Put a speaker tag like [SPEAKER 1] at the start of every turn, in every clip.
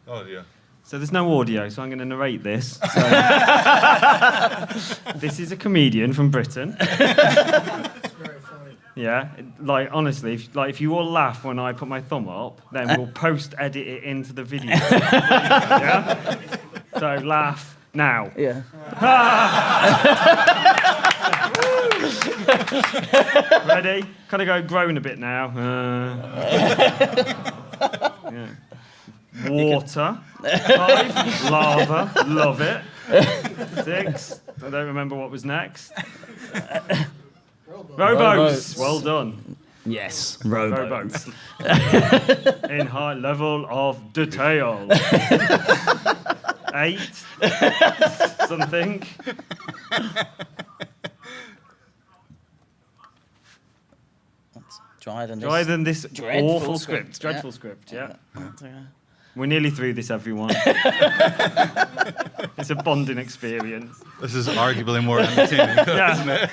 [SPEAKER 1] Oh, yeah.
[SPEAKER 2] So there's no audio, so I'm going to narrate this. So this is a comedian from Britain.
[SPEAKER 3] Very funny.
[SPEAKER 2] Yeah, like honestly, if you all laugh when I put my thumb up, then we'll post-edit it into the video. Yeah? So laugh now.
[SPEAKER 4] Yeah.
[SPEAKER 2] Ready? Kind of go groan a bit now. Yeah. Water. 5, lava, love it. 6, I don't remember what was next. Rowboats. Well done.
[SPEAKER 4] Yes, rowboats.
[SPEAKER 2] In high level of detail. 8. Something.
[SPEAKER 4] Drier than this
[SPEAKER 2] awful script. Dreadful script, yeah. We're nearly through this, everyone. It's a bonding experience.
[SPEAKER 1] This is arguably more entertaining, isn't it?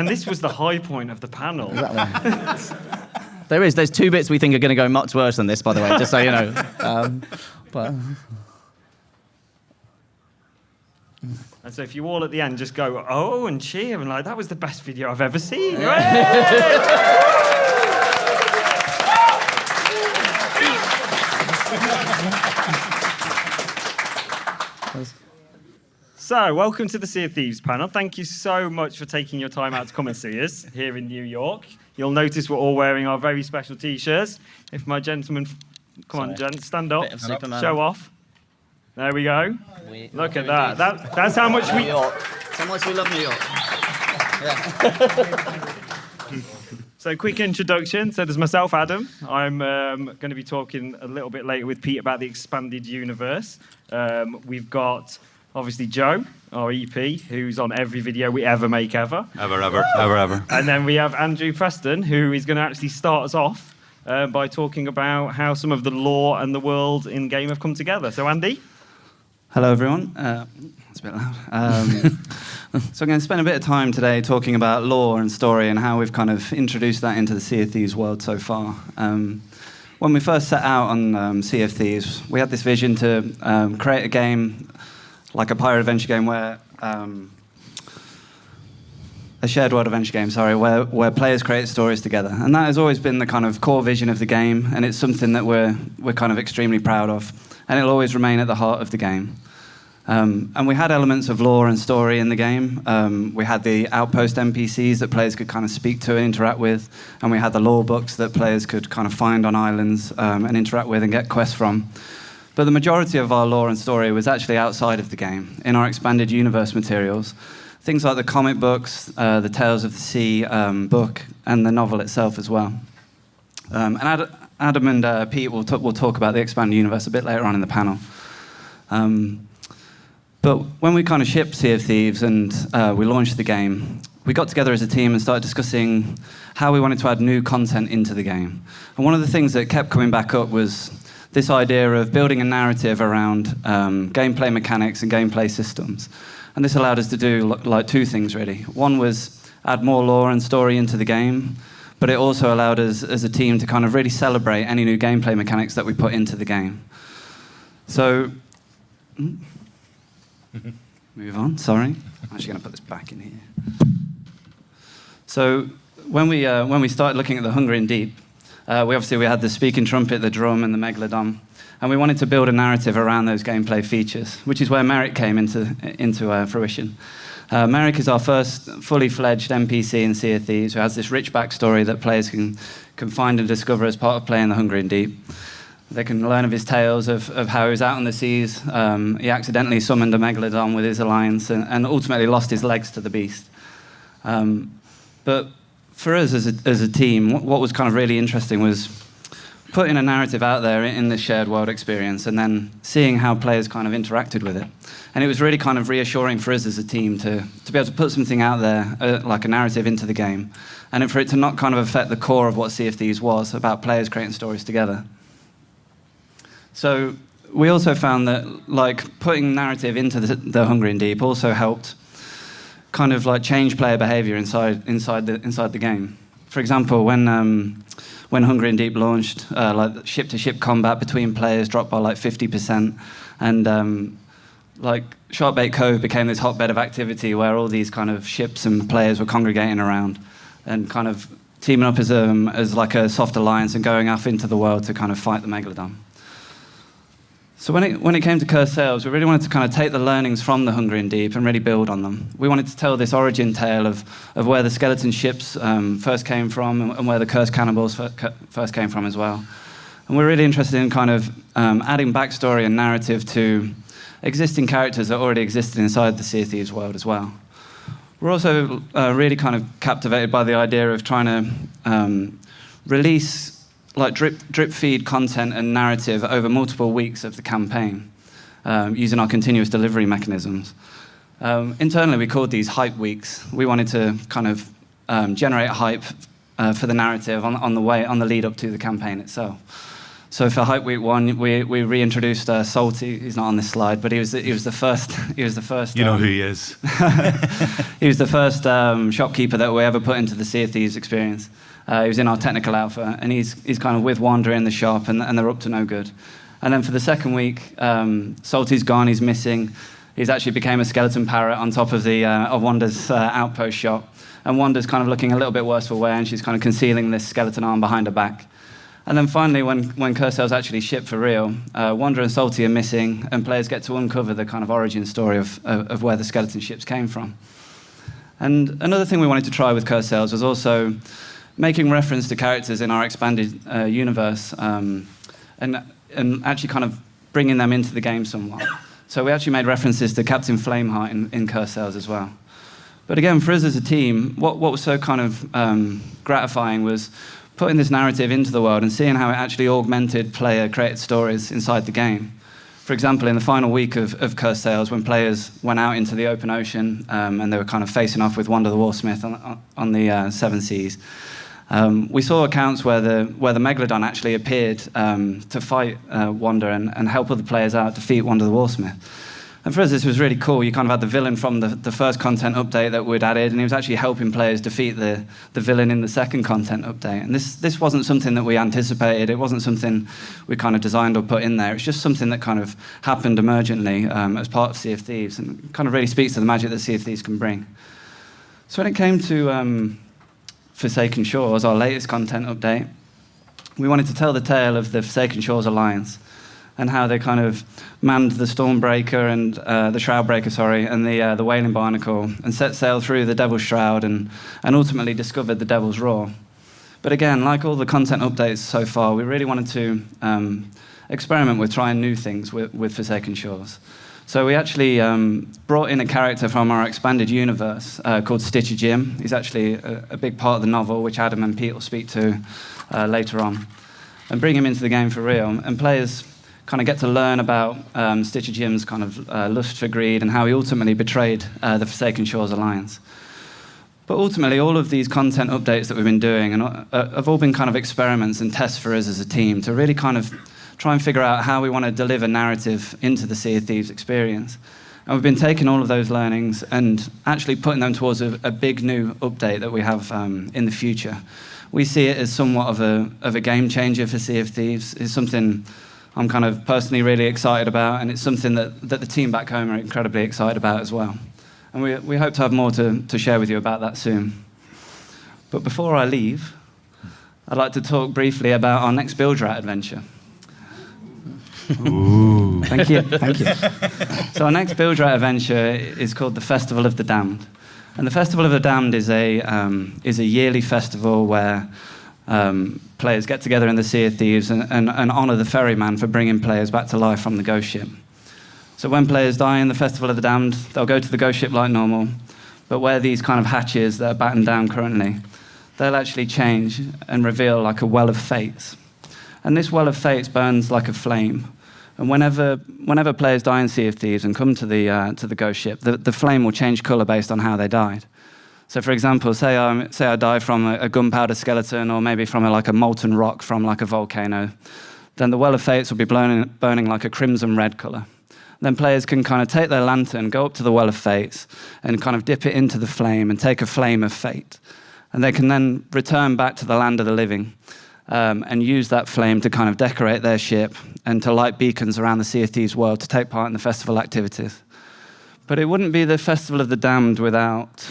[SPEAKER 2] This was the high point of the panel.
[SPEAKER 4] Exactly. There's 2 bits we think are going to go much worse than this, by the way, just so you know.
[SPEAKER 2] And so if you all at the end just go, oh, and cheer, and like, that was the best video I've ever seen. So, welcome to the Sea of Thieves panel. Thank you so much for taking your time out to come and see us here in New York. You'll notice we're all wearing our very special T-shirts. If my gentlemen, come on, gents, stand up, show off. There we go. Look at that. That's how much we...
[SPEAKER 4] That's how much we love New York. Yeah.
[SPEAKER 2] So, quick introduction. So, there's myself, Adam. I'm going to be talking a little bit later with Pete about the expanded universe. We've got, obviously, Joe, our EP, who's on every video we ever make ever.
[SPEAKER 1] Ever.
[SPEAKER 2] And then we have Andrew Preston, who is going to actually start us off by talking about how some of the lore and the world in game have come together. So, Andy?
[SPEAKER 5] Hello, everyone. It's a bit loud. So I'm going to spend a bit of time today talking about lore and story and how we've kind of introduced that into the Sea of Thieves world so far. When we first set out on Sea of Thieves, we had this vision to create a game, like a pirate adventure game, where a shared world adventure game, where players create stories together. And that has always been the kind of core vision of the game, and it's something that we're kind of extremely proud of. And it'll always remain at the heart of the game. And we had elements of lore and story in the game. We had the outpost NPCs that players could kind of speak to and interact with, and we had the lore books that players could kind of find on islands and interact with and get quests from. But the majority of our lore and story was actually outside of the game, in our expanded universe materials. Things like the comic books, the Tales of the Sea book, and the novel itself as well. And Adam and Pete will talk about the expanded universe a bit later on in the panel. But when we kind of shipped Sea of Thieves and we launched the game, we got together as a team and started discussing how we wanted to add new content into the game. And one of the things that kept coming back up was this idea of building a narrative around gameplay mechanics and gameplay systems. And this allowed us to do like 2 things, really. One was add more lore and story into the game, but it also allowed us as a team to kind of really celebrate any new gameplay mechanics that we put into the game. So... Move on, sorry. I'm actually going to put this back in here. So when we started looking at the Hungering Deep, we had the speaking trumpet, the drum, and the megalodon, and we wanted to build a narrative around those gameplay features, which is where Marek came into fruition. Marek is our first fully fledged NPC in Sea of Thieves, who has this rich backstory that players can find and discover as part of playing the Hungering Deep. They can learn of his tales of how he was out on the seas. He accidentally summoned a megalodon with his alliance and ultimately lost his legs to the beast. But for us as a team, what was kind of really interesting was putting a narrative out there in this shared world experience and then seeing how players kind of interacted with it. And it was really kind of reassuring for us as a team to be able to put something out there, like a narrative into the game, and for it to not kind of affect the core of what Sea of Thieves was, about players creating stories together. So we also found that like putting narrative into the Hungering Deep also helped kind of like change player behavior inside the game. For example, when when Hungry and Deep launched, like ship-to-ship combat between players dropped by like 50%, and like Sharkbait Cove became this hotbed of activity where all these kind of ships and players were congregating around and kind of teaming up as like a soft alliance and going off into the world to kind of fight the Megalodon. So when it came to Cursed Sails, we really wanted to kind of take the learnings from the Hungry and Deep and really build on them. We wanted to tell this origin tale of where the skeleton ships first came from and where the Cursed Cannibals first came from as well. And we're really interested in kind of adding backstory and narrative to existing characters that already existed inside the Sea of Thieves world as well. We're also really kind of captivated by the idea of trying to release like drip feed content and narrative over multiple weeks of the campaign using our continuous delivery mechanisms. Internally, we called these hype weeks. We wanted to kind of generate hype for the narrative on the lead up to the campaign itself. So for Hype Week 1, we reintroduced Salty. He's not on this slide, but he was the first. He was the first.
[SPEAKER 1] You know who he is.
[SPEAKER 5] He was the first shopkeeper that we ever put into the Sea of Thieves experience. He was in our technical alpha, and he's kind of with Wander in the shop, and they're up to no good. And then for the second week, Salty's gone. He's missing. He's actually became a skeleton parrot on top of of Wander's outpost shop, and Wander's kind of looking a little bit worse for wear, and she's kind of concealing this skeleton arm behind her back. And then finally, when Cursed Sails actually shipped for real, Wander and Salty are missing, and players get to uncover the kind of origin story of where the skeleton ships came from. And another thing we wanted to try with Cursed Sails was also making reference to characters in our expanded universe and actually kind of bringing them into the game somewhat. So we actually made references to Captain Flameheart in Cursed Sails as well. But again, for us as a team, what was so kind of gratifying was putting this narrative into the world and seeing how it actually augmented player-created stories inside the game. For example, in the final week of Cursed Sails, when players went out into the open ocean and they were kind of facing off with Wander the Warsmith on the Seven Seas, we saw accounts where the Megalodon actually appeared to fight Wander and help other players out defeat Wander the Warsmith. And for us, this was really cool. You kind of had the villain from the first content update that we'd added, and he was actually helping players defeat the villain in the second content update. And this wasn't something that we anticipated. It wasn't something we kind of designed or put in there. It's just something that kind of happened emergently as part of Sea of Thieves, and kind of really speaks to the magic that Sea of Thieves can bring. So when it came to Forsaken Shores, our latest content update, we wanted to tell the tale of the Forsaken Shores Alliance and how they kind of manned the Stormbreaker and the Shroudbreaker, and the Whaling Barnacle, and set sail through the Devil's Shroud and ultimately discovered the Devil's Roar. But again, like all the content updates so far, we really wanted to experiment with trying new things with Forsaken Shores. So we actually brought in a character from our expanded universe called Stitcher Jim. He's actually a big part of the novel, which Adam and Pete will speak to later on, and bring him into the game for real. And players kind of get to learn about Stitcher Jim's kind of lust for greed and how he ultimately betrayed the Forsaken Shores Alliance. But ultimately, all of these content updates that we've been doing have all been kind of experiments and tests for us as a team to really kind of try and figure out how we want to deliver narrative into the Sea of Thieves experience. And we've been taking all of those learnings and actually putting them towards a big new update that we have in the future. We see it as somewhat of a game changer for Sea of Thieves. It's something I'm kind of personally really excited about, and it's something that the team back home are incredibly excited about as well. And we hope to have more to share with you about that soon. But before I leave, I'd like to talk briefly about our next Build Rat adventure.
[SPEAKER 1] Ooh.
[SPEAKER 5] Thank you. So our next Build Rat adventure is called the Festival of the Damned. And the Festival of the Damned is a yearly festival where players get together in the Sea of Thieves and honour the ferryman for bringing players back to life from the ghost ship. So when players die in the Festival of the Damned, they'll go to the ghost ship like normal, but where these kind of hatches that are battened down currently, they'll actually change and reveal like a well of fates. And this well of fates burns like a flame. And whenever players die in Sea of Thieves and come to the ghost ship, the flame will change colour based on how they died. So, for example, say I die from a gunpowder skeleton, or maybe from a molten rock from like a volcano, then the well of fates will be burning like a crimson red colour. Then players can kind of take their lantern, go up to the well of fates, and kind of dip it into the flame and take a flame of fate. And they can then return back to the land of the living. and use that flame to kind of decorate their ship and to light beacons around the Sea of Thieves world to take part in the festival activities. But it wouldn't be the Festival of the Damned without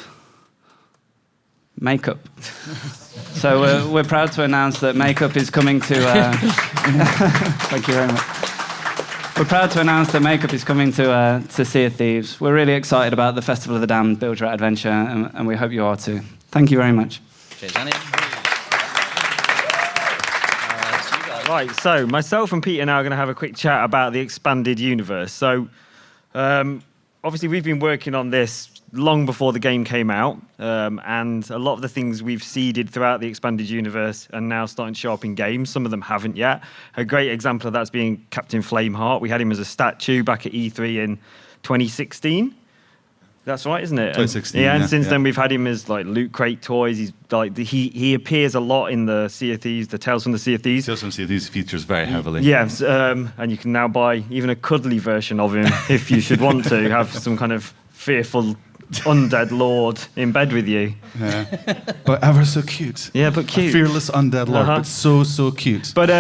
[SPEAKER 5] makeup. So we're proud to announce that makeup is coming to... Thank you very much. We're proud to announce that makeup is coming to Sea of Thieves. We're really excited about the Festival of the Damned Build Your Adventure, and we hope you are too. Thank you very much.
[SPEAKER 4] Cheers, Annie.
[SPEAKER 2] Right, so myself and Pete are now going to have a quick chat about the expanded universe. So, obviously, we've been working on this long before the game came out, and a lot of the things we've seeded throughout the expanded universe are now starting to show up in games. Some of them haven't yet. A great example of that's being Captain Flameheart. We had him as a statue back at E3 in 2016. That's right, isn't it?
[SPEAKER 1] 2016.
[SPEAKER 2] And since then we've had him as like Loot Crate toys. He's like he appears a lot in the Sea of Thieves, the Tales from the Sea of Thieves.
[SPEAKER 1] Tales from the Sea of Thieves features very heavily.
[SPEAKER 2] Yes, and you can now buy even a cuddly version of him if you should want to have some kind of fearful undead lord in bed with you.
[SPEAKER 1] Yeah. But ever so cute.
[SPEAKER 2] Yeah, but cute.
[SPEAKER 1] A fearless undead lord, but so cute.
[SPEAKER 2] But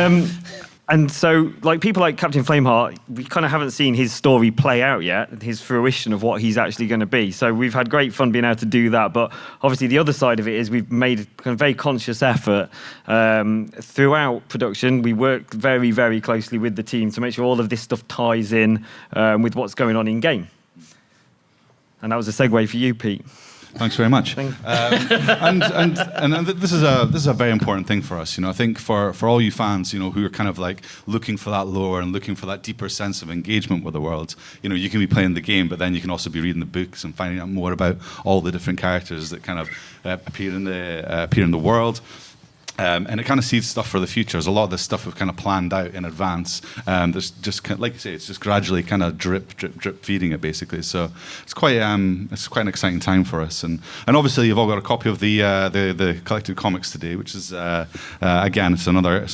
[SPEAKER 2] and so like people like Captain Flameheart, we kind of haven't seen his story play out yet, his fruition of what he's actually going to be. So we've had great fun being able to do that. But obviously the other side of it is we've made a kind of very conscious effort throughout production. We work very, very closely with the team to make sure all of this stuff ties in with what's going on in game. And that was a segue for you, Pete.
[SPEAKER 1] Thanks very much. And this is a very important thing for us. You know, I think for all you fans, you know, who are kind of like looking for that lore and looking for that deeper sense of engagement with the world. You know, you can be playing the game, but then you can also be reading the books and finding out more about all the different characters that kind of appear in the world. And it kind of seeds stuff for the future. There's a lot of this stuff we've kind of planned out in advance. There's just kind of, like you say, it's just gradually kind of drip feeding it basically. So it's quite an exciting time for us. And obviously you've all got a copy of the collected comics today, which is again it's another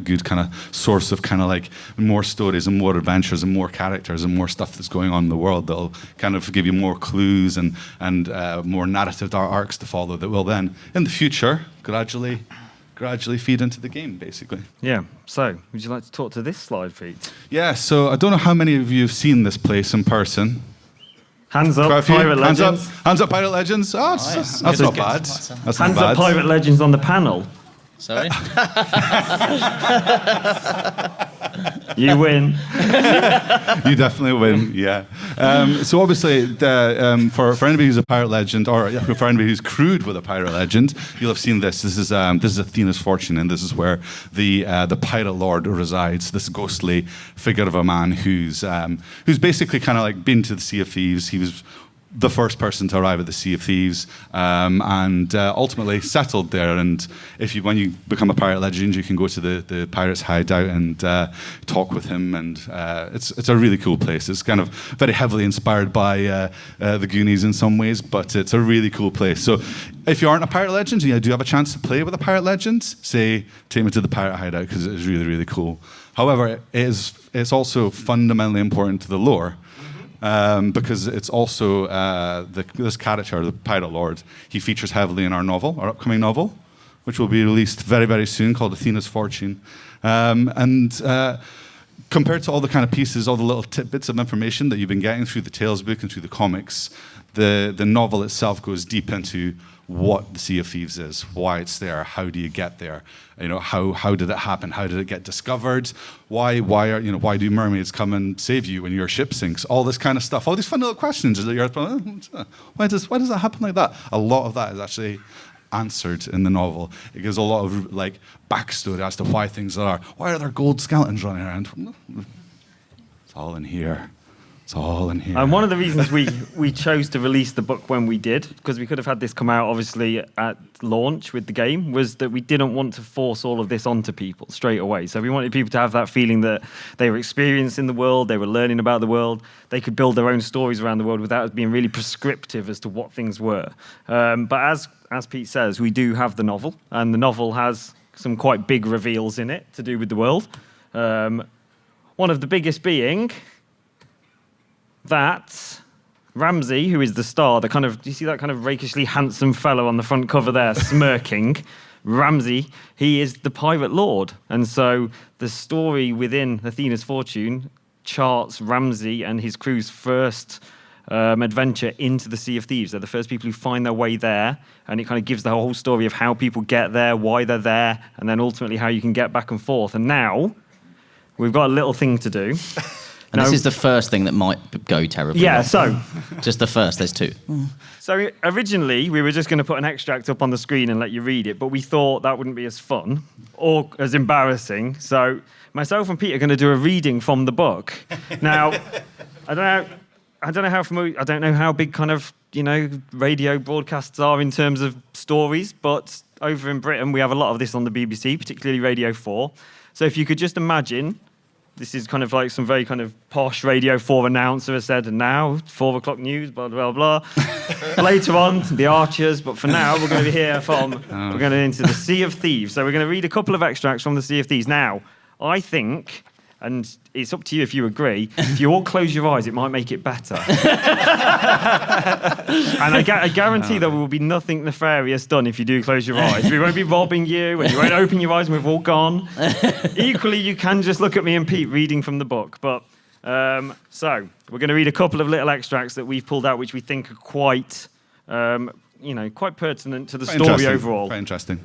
[SPEAKER 1] good kind of source of kind of like more stories and more adventures and more characters and more stuff that's going on in the world that'll kind of give you more clues and more narrative arcs to follow that will then in the future gradually feed into the game, basically.
[SPEAKER 2] Yeah. So, would you like to talk to this slide, Pete?
[SPEAKER 1] Yeah. So, I don't know how many of you have seen this place in person.
[SPEAKER 2] Hands up, Pirate Legends.
[SPEAKER 1] Hands up, Pirate Legends. Oh, that's not bad. That's
[SPEAKER 2] Hands up, Pirate Legends on the panel.
[SPEAKER 4] Sorry?
[SPEAKER 2] You win.
[SPEAKER 1] You definitely win, yeah. So obviously, for anybody who's a pirate legend, or for anybody who's crewed with a pirate legend, you'll have seen this. This is Athena's fortune, and this is where the pirate lord resides. This ghostly figure of a man who's basically kind of like been to the Sea of Thieves. He was the first person to arrive at the Sea of Thieves, and ultimately settled there. And when you become a pirate legend, you can go to the pirates' hideout and talk with him. And it's a really cool place. It's kind of very heavily inspired by the Goonies in some ways, but it's a really cool place. So if you aren't a pirate legend and you do have a chance to play with a pirate legend, take me to the pirate hideout because it is really, really cool. However, it's also fundamentally important to the lore. Because it's also this character, the Pirate Lord, he features heavily in our upcoming novel, which will be released very, very soon, called Athena's Fortune. Compared to all the kind of pieces, all the little tidbits of information that you've been getting through the Tales book and through the comics, the novel itself goes deep into what the Sea of Thieves is, why it's there, how do you get there, you know, how did it happen, how did it get discovered, why do mermaids come and save you when your ship sinks, all this kind of stuff, all these fun little questions that you're why does that happen like that? A lot of that is actually answered in the novel. It gives a lot of like backstory as to why things are. Why are there gold skeletons running around? It's all in here. It's all in here.
[SPEAKER 2] And one of the reasons we chose to release the book when we did, because we could have had this come out obviously at launch with the game, was that we didn't want to force all of this onto people straight away. So we wanted people to have that feeling that they were experiencing the world, they were learning about the world, they could build their own stories around the world without it being really prescriptive as to what things were. But as Pete says, we do have the novel, and the novel has some quite big reveals in it to do with the world. One of the biggest being that Ramsey, who is the star, do you see that kind of rakishly handsome fellow on the front cover there, smirking? Ramsay, he is the pirate lord. And so the story within Athena's Fortune charts Ramsay and his crew's first adventure into the Sea of Thieves. They're the first people who find their way there, and it kind of gives the whole story of how people get there, why they're there, and then ultimately how you can get back and forth. And now we've got a little thing to do.
[SPEAKER 4] And this is the first thing that might go terribly
[SPEAKER 2] Yeah,
[SPEAKER 4] wrong.
[SPEAKER 2] so...
[SPEAKER 4] Just the first, there's two.
[SPEAKER 2] So originally, we were just going to put an extract up on the screen and let you read it, but we thought that wouldn't be as fun or as embarrassing. So myself and Pete are going to do a reading from the book. Now, I don't know how big kind of, radio broadcasts are in terms of stories, but over in Britain, we have a lot of this on the BBC, particularly Radio 4. So if you could just imagine... This is kind of like some very kind of posh Radio 4 announcer has said, and now, 4 o'clock news, blah, blah, blah. Later on, the Archers, but for now, we're going to be here we're going into the Sea of Thieves. So we're going to read a couple of extracts from the Sea of Thieves. Now, I think, and it's up to you if you agree, if you all close your eyes, it might make it better. And I guarantee there will be nothing nefarious done if you do close your eyes. We won't be robbing you, and you won't open your eyes and we've all gone. Equally, you can just look at me and Pete reading from the book. But so we're going to read a couple of little extracts that we've pulled out, which we think are quite, quite pertinent to the story overall.
[SPEAKER 1] Quite interesting.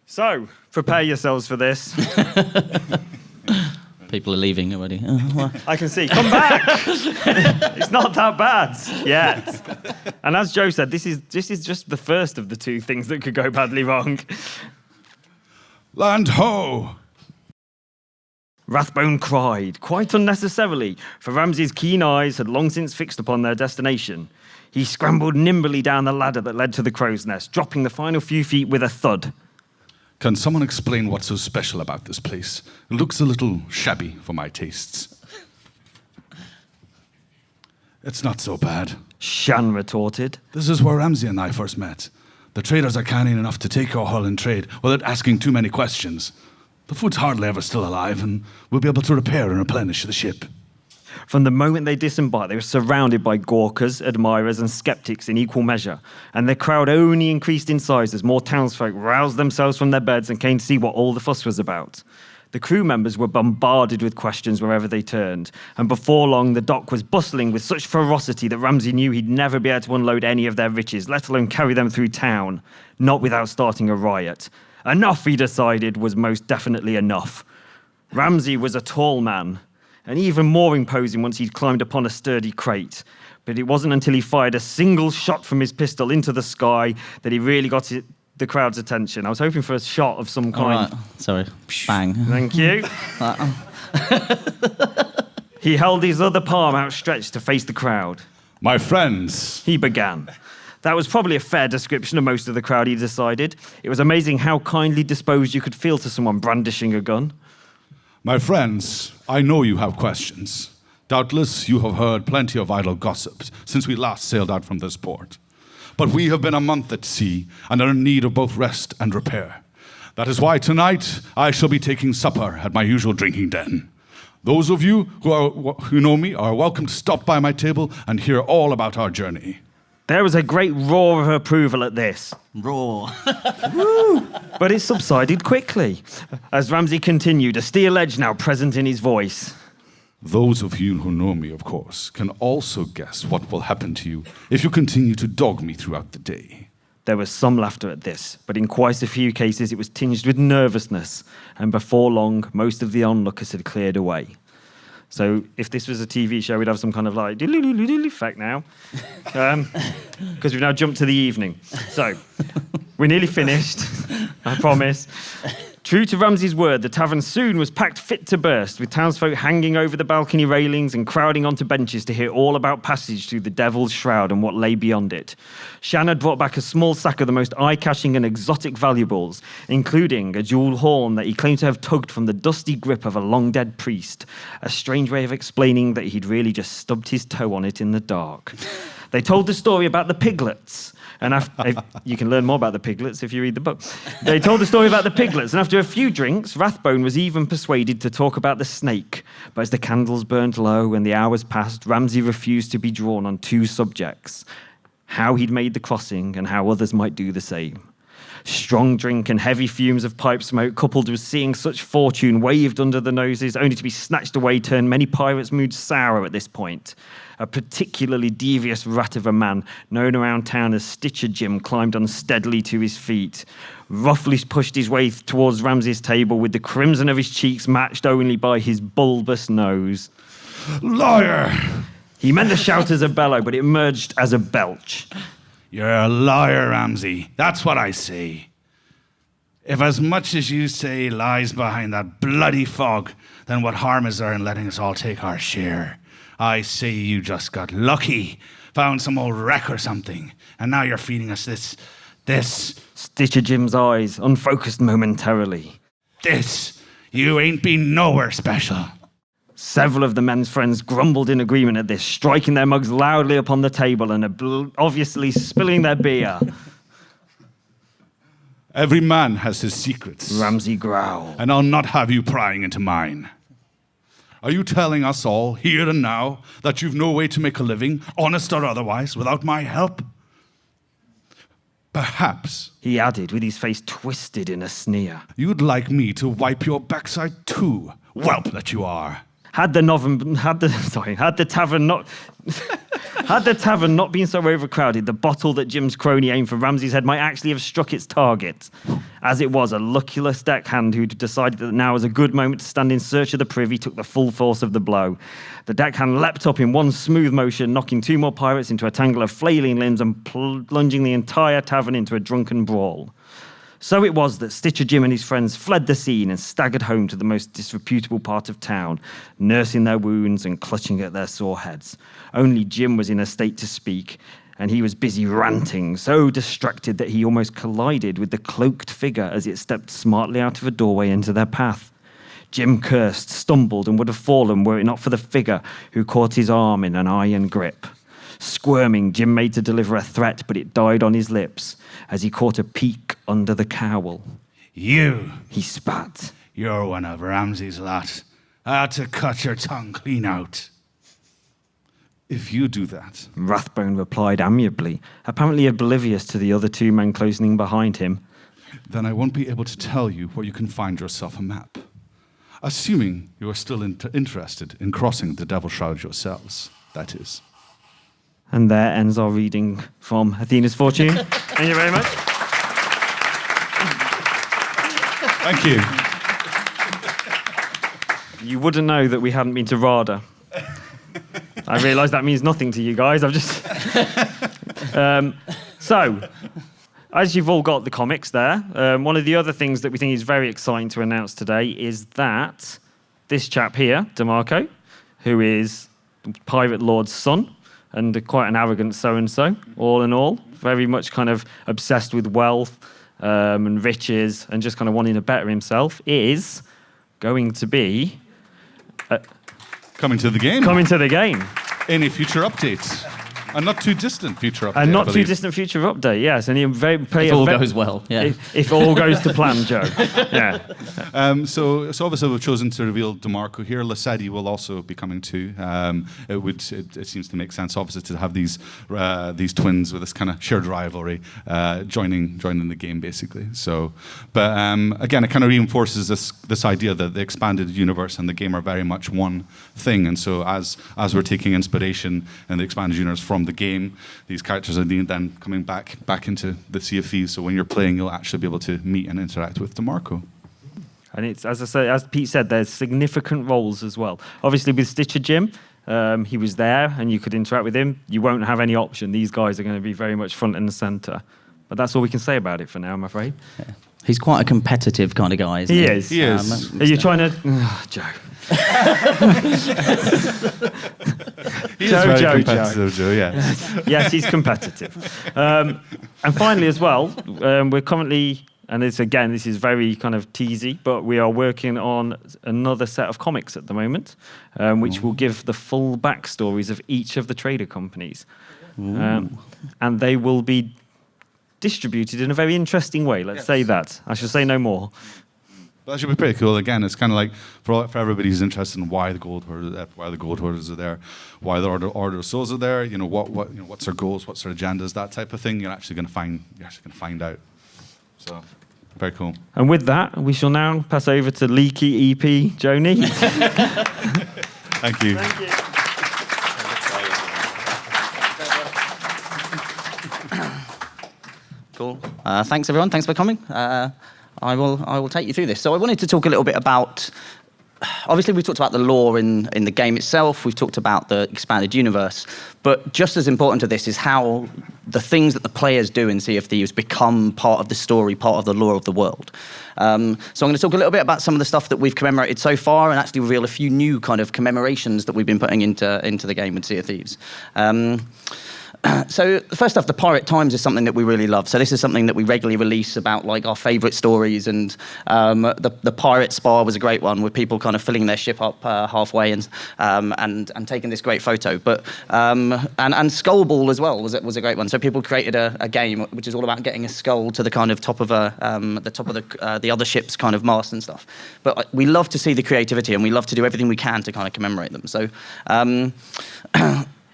[SPEAKER 2] So prepare yourselves for this.
[SPEAKER 4] People are leaving already.
[SPEAKER 2] I can see. Come back. It's not that bad yet. And as Joe said, this is just the first of the two things that could go badly wrong.
[SPEAKER 1] Land ho!
[SPEAKER 2] Rathbone cried, quite unnecessarily, for Ramsay's keen eyes had long since fixed upon their destination. He scrambled nimbly down the ladder that led to the crow's nest, dropping the final few feet with a thud.
[SPEAKER 1] Can someone explain what's so special about this place? It looks a little shabby for my tastes. It's not so bad.
[SPEAKER 2] Shan retorted.
[SPEAKER 1] This is where Ramsay and I first met. The traders are canny enough to take our hull and trade without asking too many questions. The food's hardly ever still alive, and we'll be able to repair and replenish the ship.
[SPEAKER 2] From the moment they disembarked, they were surrounded by gawkers, admirers, and skeptics in equal measure, and their crowd only increased in size as more townsfolk roused themselves from their beds and came to see what all the fuss was about. The crew members were bombarded with questions wherever they turned, and before long the dock was bustling with such ferocity that Ramsay knew he'd never be able to unload any of their riches, let alone carry them through town, not without starting a riot. Enough, he decided, was most definitely enough. Ramsay was a tall man, and even more imposing once he'd climbed upon a sturdy crate. But it wasn't until he fired a single shot from his pistol into the sky that he really got the crowd's attention. I was hoping for a shot of some kind.
[SPEAKER 4] All right. Sorry. Bang.
[SPEAKER 2] Thank you. He held his other palm outstretched to face the crowd.
[SPEAKER 1] My friends,
[SPEAKER 2] He began. That was probably a fair description of most of the crowd, he decided. It was amazing how kindly disposed you could feel to someone brandishing a gun.
[SPEAKER 1] my friends, I know you have questions. Doubtless you have heard plenty of idle gossip since we last sailed out from this port. But we have been a month at sea and are in need of both rest and repair. That is why tonight I shall be taking supper at my usual drinking den. Those of you who know me are welcome to stop by my table and hear all about our journey.
[SPEAKER 2] There was a great roar of approval at this.
[SPEAKER 4] Roar.
[SPEAKER 2] But it subsided quickly, as Ramsay continued, a steel edge now present in his voice.
[SPEAKER 1] Those of you who know me, of course, can also guess what will happen to you if you continue to dog me throughout the day.
[SPEAKER 2] There was some laughter at this, but in quite a few cases it was tinged with nervousness, and before long, most of the onlookers had cleared away. So if this was a TV show, we'd have some kind of like effect now, because we've now jumped to the evening. So we're nearly finished, I promise. True to Ramsay's word, the tavern soon was packed fit to burst, with townsfolk hanging over the balcony railings and crowding onto benches to hear all about passage through the Devil's Shroud and what lay beyond it. Shan had brought back a small sack of the most eye-catching and exotic valuables, including a jewel horn that he claimed to have tugged from the dusty grip of a long-dead priest, a strange way of explaining that he'd really just stubbed his toe on it in the dark. They told the story about the piglets, and you can learn more about the piglets if you read the book. They told the story about the piglets, and after a few drinks, Rathbone was even persuaded to talk about the snake. But as the candles burned low and the hours passed, Ramsay refused to be drawn on two subjects: how he'd made the crossing and how others might do the same. Strong drink and heavy fumes of pipe smoke, coupled with seeing such fortune waved under the noses, only to be snatched away, turned many pirates' moods sour at this point. A particularly devious rat of a man, known around town as Stitcher Jim, climbed unsteadily to his feet, roughly pushed his way towards Ramsay's table with the crimson of his cheeks matched only by his bulbous nose.
[SPEAKER 1] Liar!
[SPEAKER 2] He meant to shout as a bellow, but it emerged as a belch.
[SPEAKER 1] You're a liar, Ramsay. That's what I say. If as much as you say lies behind that bloody fog, then what harm is there in letting us all take our share? I say you just got lucky, found some old wreck or something, and now you're feeding us this.
[SPEAKER 2] Stitcher Jim's eyes unfocused momentarily.
[SPEAKER 1] You ain't been nowhere special.
[SPEAKER 2] Several of the men's friends grumbled in agreement at this, striking their mugs loudly upon the table and obviously spilling their beer.
[SPEAKER 1] Every man has his secrets.
[SPEAKER 2] Ramsay growled.
[SPEAKER 1] And I'll not have you prying into mine. Are you telling us all, here and now, that you've no way to make a living, honest or otherwise, without my help? Perhaps,
[SPEAKER 2] he added, with his face twisted in a sneer,
[SPEAKER 1] you'd like me to wipe your backside too, whelp that you are.
[SPEAKER 2] Had the tavern not been so overcrowded, the bottle that Jim's crony aimed for Ramsay's head might actually have struck its target. As it was, a luckless deckhand who'd decided that now was a good moment to stand in search of the privy took the full force of the blow. The deckhand leapt up in one smooth motion, knocking two more pirates into a tangle of flailing limbs and plunging the entire tavern into a drunken brawl. So it was that Stitcher Jim and his friends fled the scene and staggered home to the most disreputable part of town, nursing their wounds and clutching at their sore heads. Only Jim was in a state to speak, and he was busy ranting, so distracted that he almost collided with the cloaked figure as it stepped smartly out of a doorway into their path. Jim cursed, stumbled, and would have fallen were it not for the figure who caught his arm in an iron grip. Squirming, Jim made to deliver a threat, but it died on his lips as he caught a peek under the cowl.
[SPEAKER 1] You,
[SPEAKER 2] he spat.
[SPEAKER 1] You're one of Ramsay's lot. I had to cut your tongue clean out. If you do that,
[SPEAKER 2] Rathbone replied amiably, apparently oblivious to the other two men closing behind him,
[SPEAKER 1] then I won't be able to tell you where you can find yourself a map. Assuming you are still interested in crossing the Devil's Shroud yourselves, that is.
[SPEAKER 2] And there ends our reading from Athena's Fortune. Thank you very much.
[SPEAKER 1] Thank you.
[SPEAKER 2] You wouldn't know that we hadn't been to RADA. I realise that means nothing to you guys. I've just... So, as you've all got the comics there, one of the other things that we think is very exciting to announce today is that this chap here, DeMarco, who is Pirate Lord's son, and quite an arrogant so-and-so, all in all. Very much kind of obsessed with wealth and riches and just kind of wanting to better himself, is going to be...
[SPEAKER 1] Coming to the game.
[SPEAKER 2] Coming to the game.
[SPEAKER 1] In a future update. A not too distant future update.
[SPEAKER 2] A not too distant future update, yes. And
[SPEAKER 4] if all goes well, yeah.
[SPEAKER 2] If all goes to plan, Joe. Yeah.
[SPEAKER 1] So obviously we've chosen to reveal DeMarco here. Lassetti will also be coming too. It seems to make sense, obviously, to have these twins with this kind of shared rivalry joining the game, basically. So, but again, it kind of reinforces this idea that the expanded universe and the game are very much one thing. And so as we're taking inspiration in the expanded universe from the game, these characters are then coming back into the Sea of Thieves. So when you're playing, you'll actually be able to meet and interact with DeMarco.
[SPEAKER 2] And it's, as Pete said, there's significant roles as well. Obviously, with Stitcher Jim, he was there and you could interact with him. You won't have any option. These guys are going to be very much front and center. But that's all we can say about it for now, I'm afraid.
[SPEAKER 4] Yeah. He's quite a competitive kind of guy, isn't
[SPEAKER 2] he?
[SPEAKER 4] He
[SPEAKER 2] is. Are you trying to... Joe.
[SPEAKER 1] Joe, yes.
[SPEAKER 2] Yes, he's competitive. And finally as well, we're currently, and this is very kind of teasy, but we are working on another set of comics at the moment, which will give the full backstories of each of the trader companies. And they will be distributed in a very interesting way, let's say that. I shall say no more.
[SPEAKER 1] That should be pretty cool. Again, it's kind of like for everybody who's interested in why the gold hoarders are there, why the order of souls are there. What's their goals, what's their agendas, that type of thing. You're actually going to find out. So, very cool.
[SPEAKER 2] And with that, we shall now pass over to Leaky EP Joe Neat.
[SPEAKER 1] Thank you.
[SPEAKER 2] Thank you.
[SPEAKER 4] Cool. Thanks, everyone. Thanks for coming. I will take you through this. So I wanted to talk a little bit about. Obviously, we've talked about the lore in the game itself. We've talked about the expanded universe. But just as important to this is how the things that the players do in Sea of Thieves become part of the story, part of the lore of the world. So I'm going to talk a little bit about some of the stuff that we've commemorated so far and actually reveal a few new kind of commemorations that we've been putting into the game with Sea of Thieves. So first off, the Pirate Times is something that we really love. So this is something that we regularly release about like our favourite stories, and the Pirate Spa was a great one with people kind of filling their ship up halfway and taking this great photo. But and Skullball as well was a great one. So people created a game which is all about getting a skull to the kind of top of the other ship's kind of mast and stuff. But we love to see the creativity, and we love to do everything we can to kind of commemorate them. So.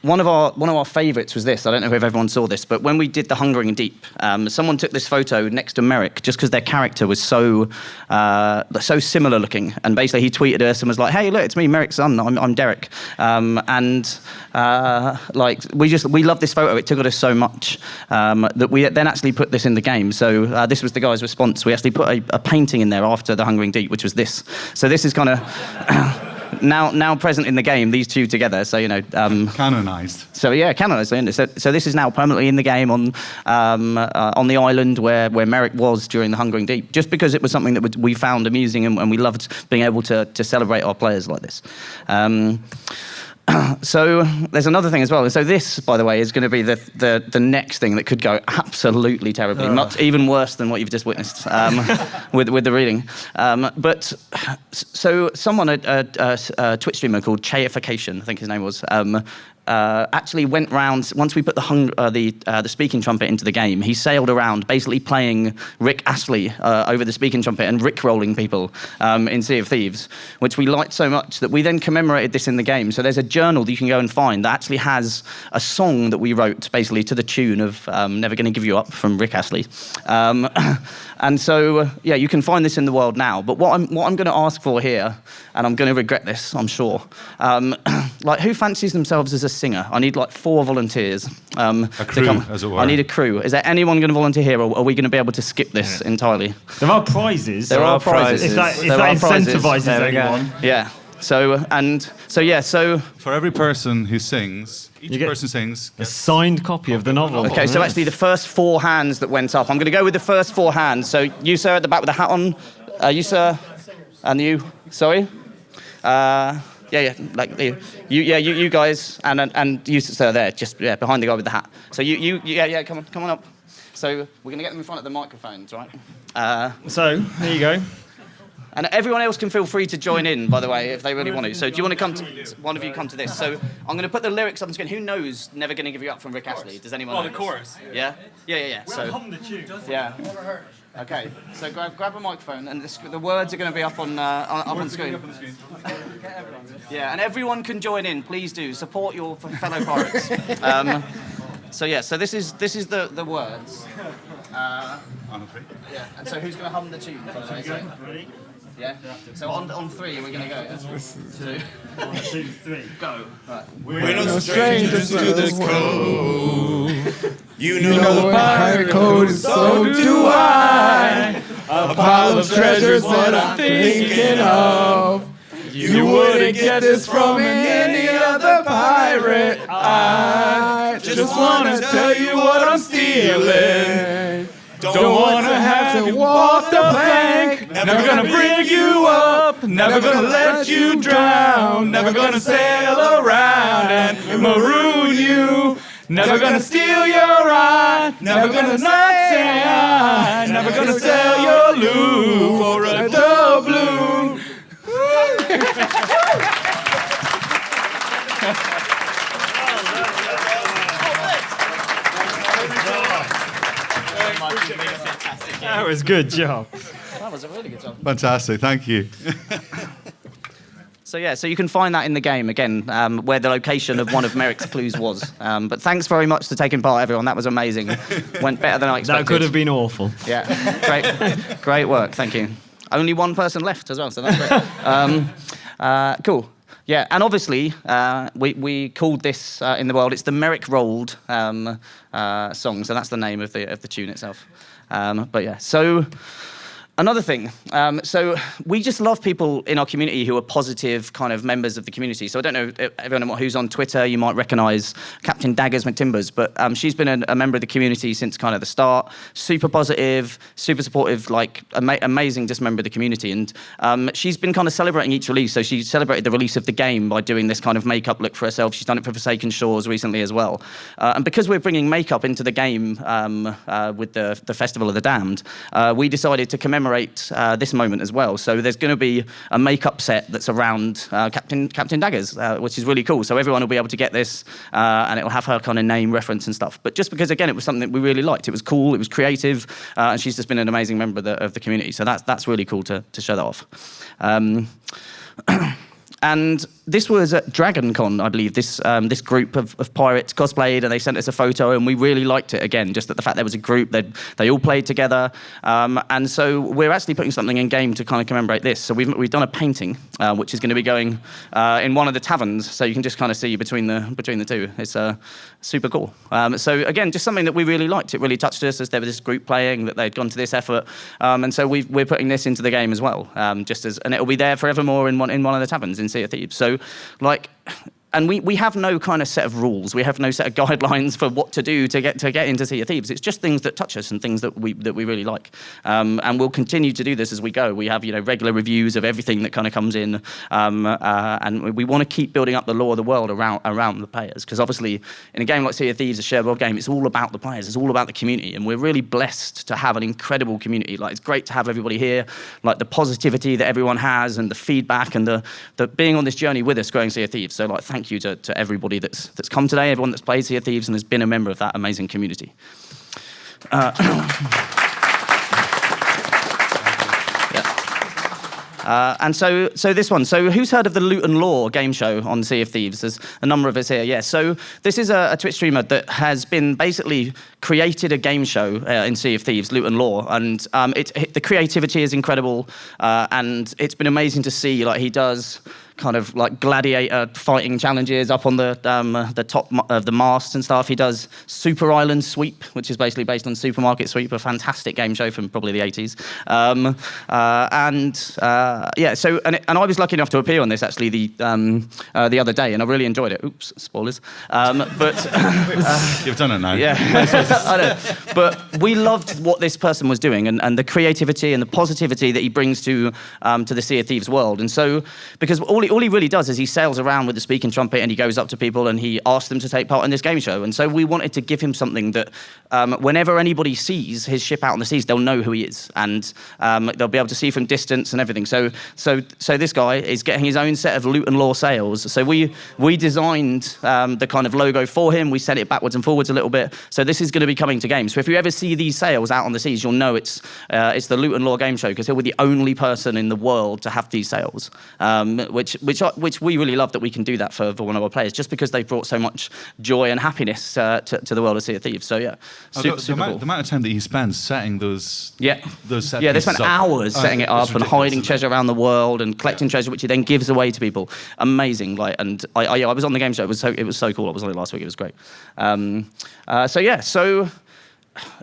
[SPEAKER 4] One of our favourites was this. I don't know if everyone saw this, but when we did the Hungering Deep, someone took this photo next to Marek just because their character was so similar looking. And basically, he tweeted us and was like, "Hey, look, it's me, Marek's son. I'm Derek." We love this photo. It tickled us so much that we then actually put this in the game. So this was the guy's response. We actually put a painting in there after the Hungering Deep, which was this. So this is kind of. Now present in the game, these two together. So
[SPEAKER 1] Canonized.
[SPEAKER 4] So yeah, canonized. So this is now permanently in the game on the island where Marek was during the Hungering Deep, just because it was something that we found amusing and we loved being able to celebrate our players like this. So there's another thing as well. So this, by the way, is going to be the next thing that could go absolutely terribly, much even worse than what you've just witnessed with the reading. But so someone, a Twitch streamer called Chaification, I think his name was, actually went round, once we put the speaking trumpet into the game, he sailed around basically playing Rick Astley over the speaking trumpet and Rick-rolling people in Sea of Thieves, which we liked so much that we then commemorated this in the game. So there's a journal that you can go and find that actually has a song that we wrote basically to the tune of Never Gonna Give You Up from Rick Astley. And so, yeah, you can find this in the world now. But what I'm going to ask for here, and I'm going to regret this, I'm sure, like who fancies themselves as a singer? I need like 4 volunteers.
[SPEAKER 1] A crew, as it were.
[SPEAKER 4] I need a crew. Is there anyone going to volunteer here, or are we going to be able to skip this entirely?
[SPEAKER 2] There are prizes.
[SPEAKER 4] There are prizes.
[SPEAKER 2] If that incentivises anyone.
[SPEAKER 4] Yeah. So
[SPEAKER 1] For every person who sings, each person sings.
[SPEAKER 2] A signed copy of the novel.
[SPEAKER 4] Okay, so actually the first 4 hands that went up, I'm going to go with the first 4 hands. So you, sir, at the back with the hat on. You, sir. And you. Sorry. You guys, and you, sir, there, just behind the guy with the hat. So come on up. So we're going to get them in front of the microphones, right?
[SPEAKER 2] So there you go.
[SPEAKER 4] And everyone else can feel free to join in, by the way, if they really want to. So do you want to come to, one of you come to this? So I'm going to put the lyrics up on screen. Who knows Never Gonna Give You Up from Rick Astley? Does anyone know
[SPEAKER 2] the chorus.
[SPEAKER 4] Yeah? Yeah.
[SPEAKER 2] So hum the tune.
[SPEAKER 4] Yeah. Okay, so grab a microphone, and the words are going to be up on screen. Yeah, and everyone can join in. Please do support your fellow pirates. So this is the words. Yeah, and so who's going to hum the tune? By the way? So,
[SPEAKER 2] Ready?
[SPEAKER 4] yeah. So on 3, we're going to go. Yeah? 2,
[SPEAKER 2] 1, 2, 3,
[SPEAKER 4] go. Right.
[SPEAKER 6] We're no strangers to this code. You know the pirate code, and so do I. A pile of treasures what I'm thinking of. You wouldn't get this from any other pirate. I just wanna tell you what I'm stealing. Don't wanna have to walk the plank. Never gonna bring you up. Never gonna let you drown. Never gonna sail around and maroon you. Never gonna steal your eye. Never gonna not say I. Never gonna sell your loot for a doubloon.
[SPEAKER 2] That was good job.
[SPEAKER 4] That was a really good job.
[SPEAKER 1] Fantastic, thank you.
[SPEAKER 4] So yeah, so you can find that in the game again, where the location of one of Merrick's clues was. But thanks very much for taking part, everyone. That was amazing. Went better than I expected.
[SPEAKER 2] That could have been awful.
[SPEAKER 4] Yeah, great work. Thank you. Only one person left as well, so that's great. Cool. Yeah, and obviously we called this in the world. It's the Merrick Rolled song, so that's the name of the tune itself. But yeah, so. Another thing, so we just love people in our community who are positive kind of members of the community. So I don't know everyone who's on Twitter, you might recognise Captain Daggers McTimbers, but she's been a member of the community since kind of the start. Super positive, super supportive, like amazing just member of the community. And she's been kind of celebrating each release. So she celebrated the release of the game by doing this kind of makeup look for herself. She's done it for Forsaken Shores recently as well. And because we're bringing makeup into the game with the Festival of the Damned, we decided to commemorate this moment as well. So there's going to be a makeup set that's around Captain Daggers, which is really cool. So everyone will be able to get this, and it'll have her kind of name, reference, and stuff. But just because, again, it was something that we really liked. It was cool, it was creative, and she's just been an amazing member of the community. So that's really cool to show that off. And this was at DragonCon, I believe, this group of pirates cosplayed, and they sent us a photo, and we really liked it, again, just that the fact there was a group, they all played together. And so we're actually putting something in game to kind of commemorate this. So we've done a painting, which is going to be going in one of the taverns, so you can just kind of see between the two. It's super cool. So again, just something that we really liked. It really touched us as there was this group playing, that they'd gone to this effort. And so we're putting this into the game as well, and it'll be there forevermore in one of the taverns in Sea of Thieves. So, like, and we have no kind of set of rules. We have no set of guidelines for what to do to get into Sea of Thieves. It's just things that touch us and things that we really like. And we'll continue to do this as we go. We have regular reviews of everything that kind of comes in, and we want to keep building up the lore of the world around the players. Because obviously, in a game like Sea of Thieves, a shared world game, it's all about the players. It's all about the community, and we're really blessed to have an incredible community. Like, it's great to have everybody here. Like, the positivity that everyone has, and the feedback, and the being on this journey with us, growing Sea of Thieves. So, like, thank you to everybody that's come today, everyone that's played Sea of Thieves and has been a member of that amazing community. And so this one. So who's heard of the Loot and Lore game show on Sea of Thieves? There's a number of us here. Yeah. So this is a Twitch streamer that has been basically created a game show in Sea of Thieves, Loot and Lore, and the creativity is incredible, and it's been amazing to see. Like, he does kind of like gladiator fighting challenges up on the top of the mast and stuff. He does Super Island Sweep, which is basically based on Supermarket Sweep, a fantastic game show from probably the 80s. So I was lucky enough to appear on this actually the other day, and I really enjoyed it. Oops, spoilers.
[SPEAKER 1] You've done it now.
[SPEAKER 4] Yeah, I know. But we loved what this person was doing, and the creativity and the positivity that he brings to the Sea of Thieves world. And so, because all he really does is he sails around with the speaking trumpet, and he goes up to people and he asks them to take part in this game show. And so we wanted to give him something that whenever anybody sees his ship out on the seas, they'll know who he is, and they'll be able to see from distance and everything. So this guy is getting his own set of Loot and Lore sails. So we designed the kind of logo for him. We set it backwards and forwards a little bit. So this is going to be coming to game. So if you ever see these sails out on the seas, you'll know it's the Loot and Lore game show, because he'll be the only person in the world to have these sails, which we really love that we can do that for one of our players, just because they've brought so much joy and happiness to the world of Sea of Thieves. So yeah, super cool.
[SPEAKER 1] The amount of time that he spends setting those set
[SPEAKER 4] they spent hours setting it up and hiding
[SPEAKER 1] treasure
[SPEAKER 4] treasure around the world and collecting treasure, which he then gives away to people. Amazing, like, and I was on the game show. It was so cool. I was on it last week. It was great. So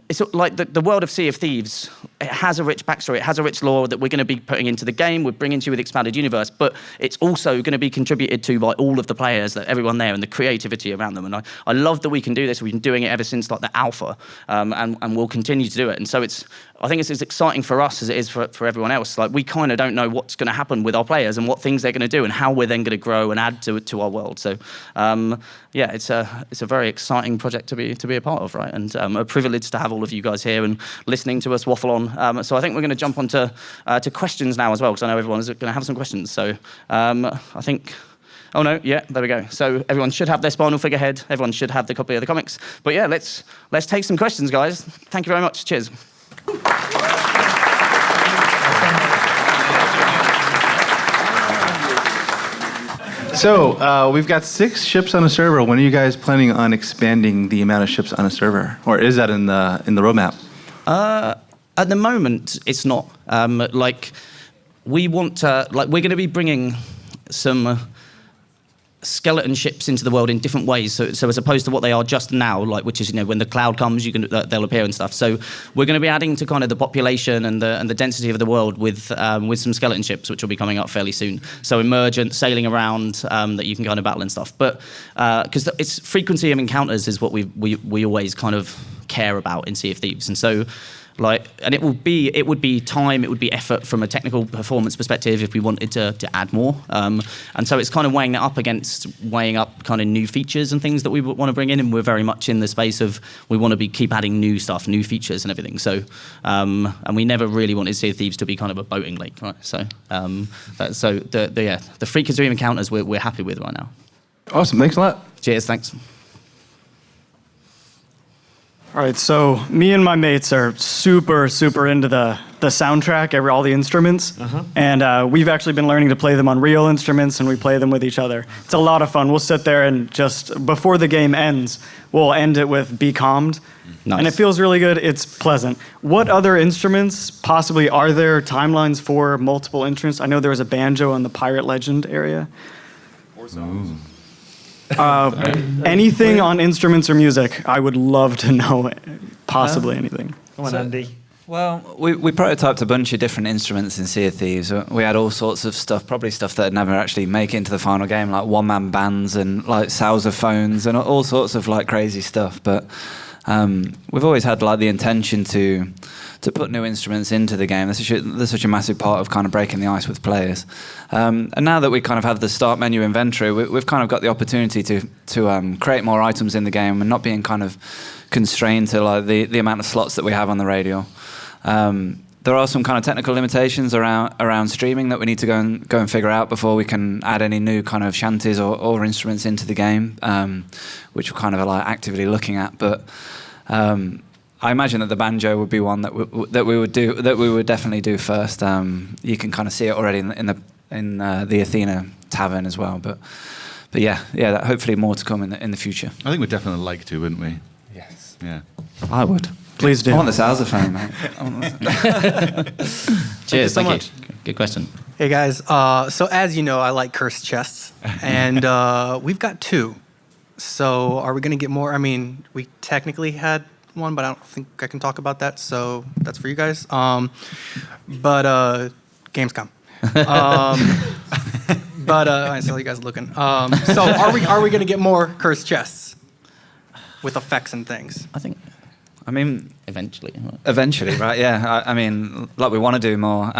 [SPEAKER 4] it's like the world of Sea of Thieves. It has a rich backstory. It has a rich lore that we're going to be putting into the game. We're bringing to you with Expanded Universe, but it's also going to be contributed to by all of the players, that everyone there, and the creativity around them. And I love that we can do this. We've been doing it ever since like the alpha, and we'll continue to do it. And so I think it's as exciting for us as it is for everyone else. Like, we kind of don't know what's going to happen with our players and what things they're going to do and how we're then going to grow and add to our world. So it's a very exciting project to be a part of, right? And a privilege to have all of you guys here and listening to us waffle on. So I think we're going to jump on to questions now as well, because I know everyone is going to have some questions. So I think... Oh no, yeah, there we go. So everyone should have their spinal figurehead. Everyone should have the copy of the comics. But yeah, let's take some questions, guys. Thank you very much. Cheers.
[SPEAKER 7] So we've got 6 ships on a server. When are you guys planning on expanding the amount of ships on a server, or is that in the roadmap?
[SPEAKER 4] At the moment, it's not. Like, we want to, like, we're going to be bringing some skeleton ships into the world in different ways. So as opposed to what they are just now, like, which is, you know, when the cloud comes, they'll appear and stuff. So we're going to be adding to kind of the population and the density of the world with some skeleton ships, which will be coming up fairly soon. So emergent, sailing around, that you can kind of battle and stuff. But because it's frequency of encounters is what we always kind of care about in Sea of Thieves, and so. Like, and it would be time, it would be effort from a technical performance perspective if we wanted to add more. And so it's kind of weighing that up against weighing up kind of new features and things that we want to bring in. And we're very much in the space of we want to keep adding new stuff, new features and everything. So, and we never really wanted Sea of Thieves to be kind of a boating lake, right? So, the frequency of encounters we're happy with right now.
[SPEAKER 7] Awesome, thanks a lot.
[SPEAKER 4] Cheers, thanks.
[SPEAKER 8] All right, so me and my mates are super into the soundtrack, all the instruments, and we've actually been learning to play them on real instruments, and we play them with each other. It's a lot of fun. We'll sit there and just, before the game ends, we'll end it with Be Calmed,
[SPEAKER 4] Nice.
[SPEAKER 8] And it feels really good. It's pleasant. What other instruments, possibly, are there timelines for multiple instruments? I know there was a banjo on the Pirate Legend area.
[SPEAKER 6] Or songs.
[SPEAKER 8] Anything on instruments or music, I would love to know. Possibly anything.
[SPEAKER 2] Come on, Andy.
[SPEAKER 5] Well, we prototyped a bunch of different instruments in Sea of Thieves. We had all sorts of stuff, probably stuff that never actually make it into the final game, like one-man bands and like sousaphones and all sorts of like crazy stuff. But we've always had like the intention to put new instruments into the game. They're such a massive part of kind of breaking the ice with players. And now that we kind of have the start menu inventory, we've kind of got the opportunity to create more items in the game and not being kind of constrained to like the amount of slots that we have on the radio. There are some kind of technical limitations around streaming that we need to go and figure out before we can add any new kind of shanties or instruments into the game, which we're kind of like actively looking at. But I imagine that the banjo would be one that we would definitely do first. You can kind of see it already in the Athena Tavern as well. But yeah, hopefully more to come in the future.
[SPEAKER 1] I think we'd definitely like to, wouldn't we?
[SPEAKER 7] Yes.
[SPEAKER 1] Yeah.
[SPEAKER 5] I would.
[SPEAKER 8] Please do.
[SPEAKER 5] I want the sousapphone, mate.
[SPEAKER 4] Cheers,
[SPEAKER 9] so
[SPEAKER 4] thank
[SPEAKER 9] much.
[SPEAKER 4] you. Good question.
[SPEAKER 9] Hey guys, so as you know, I like cursed chests, and we've got 2. So are we going to get more? I mean, we technically had one, but I don't think I can talk about that. So that's for you guys. But Gamescom. I saw you guys looking. So are we going to get more cursed chests with effects and things?
[SPEAKER 5] I mean,
[SPEAKER 4] Eventually,
[SPEAKER 5] right? Yeah. I mean, like we want to do more.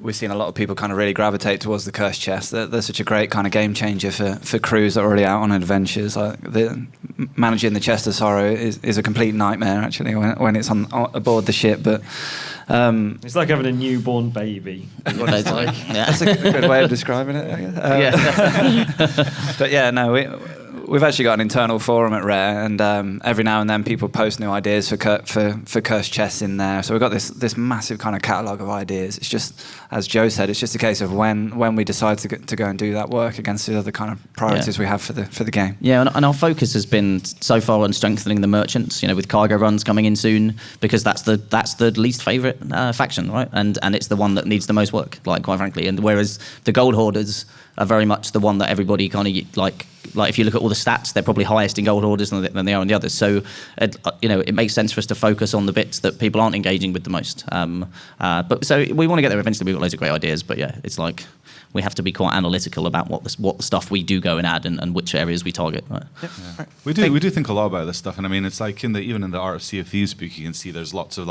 [SPEAKER 5] We've seen a lot of people kind of really gravitate towards the cursed chest. They're such a great kind of game changer for crews that are already out on adventures. Like managing the chest of sorrow is a complete nightmare actually when it's on aboard the ship. But
[SPEAKER 2] It's like having a newborn baby.
[SPEAKER 5] that's a good way of describing it, I guess. But yeah, no, we've actually got an internal forum at Rare, and every now and then people post new ideas for cursed chests in there. So we've got this massive kind of catalogue of ideas. It's just, as Joe said, it's just a case of when we decide to go and do that work against the other kind of priorities we have for the game.
[SPEAKER 4] Yeah, and our focus has been so far on strengthening the merchants. You know, with cargo runs coming in soon, because that's the least favourite faction, right? And it's the one that needs the most work, like, quite frankly. And whereas the gold hoarders are very much the one that everybody kind of like if you look at all the stats, they're probably highest in gold hoarders than they are in the others. So, it makes sense for us to focus on the bits that people aren't engaging with the most. But so we want to get there eventually. We've got loads of great ideas, but yeah, it's like we have to be quite analytical about what the stuff we do go and add and which areas we target. Right?
[SPEAKER 8] Yep.
[SPEAKER 1] Yeah.
[SPEAKER 8] Right.
[SPEAKER 1] We do think a lot about this stuff, and I mean, it's like even in the Art of Sea of Thieves book, you can see there's lots of